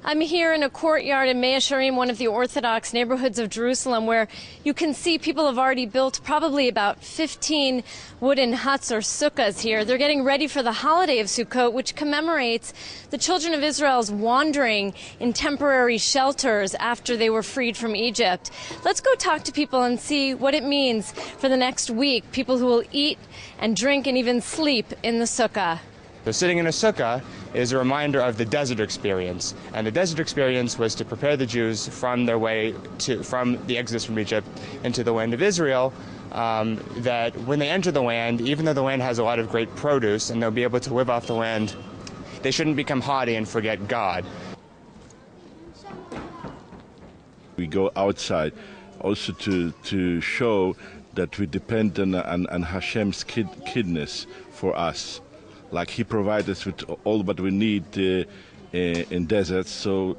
I'm here in a courtyard in Mea Shearim, one of the Orthodox neighborhoods of Jerusalem, where you can see people have already built probably about 15 wooden huts or sukkahs here. They're getting ready for the holiday of Sukkot, which commemorates the children of Israel's wandering in temporary shelters after they were freed from Egypt. Let's go talk to people and see what it means for the next week, people who will eat and drink and even sleep in the sukkah. So sitting in a sukkah is a reminder of the desert experience, and the desert experience was to prepare the Jews from their way from the exodus from Egypt into the land of Israel, that when they enter the land, even though the land has a lot of great produce and they'll be able to live off the land, they shouldn't become haughty and forget God. We go outside also to show that we depend on Hashem's kindness for us. Like He provides us with all what we need in deserts, so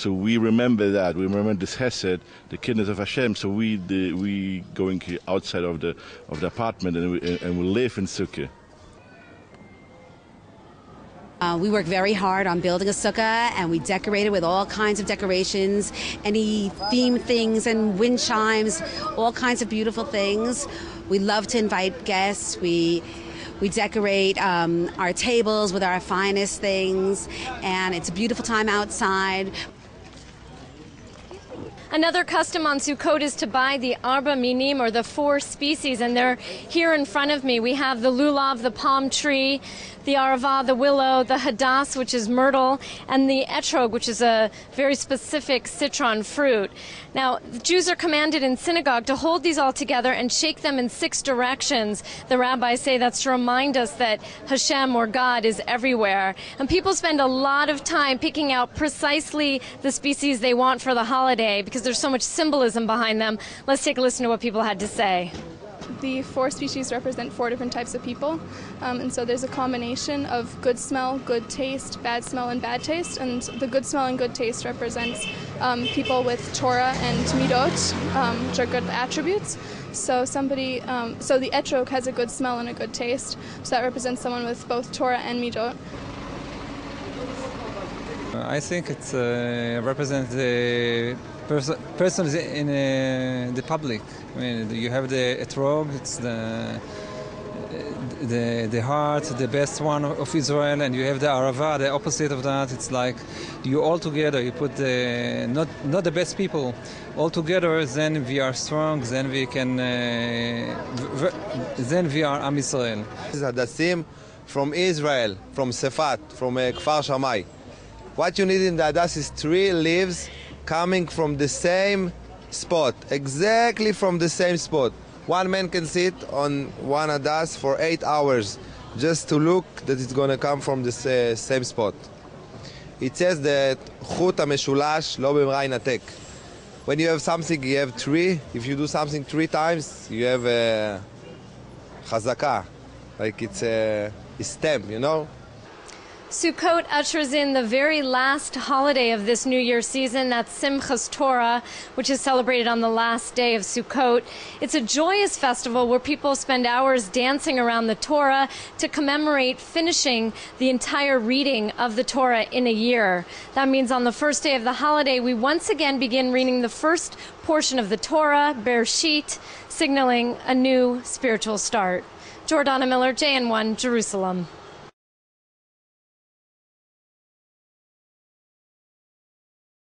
we remember that. We remember this Hesed, the kindness of Hashem. So we going outside of the apartment and we live in Sukkah. We work very hard on building a sukkah, and we decorate it with all kinds of decorations, any themed things and wind chimes, all kinds of beautiful things. We love to invite guests. We decorate our tables with our finest things, and it's a beautiful time outside. Another custom on Sukkot is to buy the arba minim, or the 4 species, and they're here in front of me. We have the lulav, the palm tree, the arava, the willow, the hadas, which is myrtle, and the etrog, which is a very specific citron fruit. Now, the Jews are commanded in synagogue to hold these all together and shake them in 6 directions. The rabbis say that's to remind us that Hashem, or God, is everywhere. And people spend a lot of time picking out precisely the species they want for the holiday because there's so much symbolism behind them. Let's take a listen to what people had to say. The 4 species represent 4 different types of people, and so there's a combination of good smell, good taste, bad smell, and bad taste. And the good smell and good taste represents people with Torah and midot, which are good attributes. So so the etrog has a good smell and a good taste, so that represents someone with both Torah and midot. I think it represents the persons in the public. I mean, you have the etrog, it's the heart, the best one of Israel, and you have the arava, the opposite of that. It's like you all together. You put not the best people all together. Then we are strong. Then we can. Then we are Am Yisrael. This is Hadassim from Israel, from Sefat, from Kfar Shammai. What you need in the hadas is 3 leaves coming from the same spot, exactly from the same spot. One man can sit on one hadas for 8 hours just to look that it's going to come from the same spot. It says that chut hameshulash lo b'mra yinatek. When you have something, you have 3. If you do something 3 times, you have a chazaka, like it's a stamp, you know? Sukkot ushers in the very last holiday of this New Year season. That's Simchas Torah, which is celebrated on the last day of Sukkot. It's a joyous festival where people spend hours dancing around the Torah to commemorate finishing the entire reading of the Torah in a year. That means on the first day of the holiday, we once again begin reading the first portion of the Torah, Bereshit, signaling a new spiritual start. Jordana Miller, JN1, Jerusalem.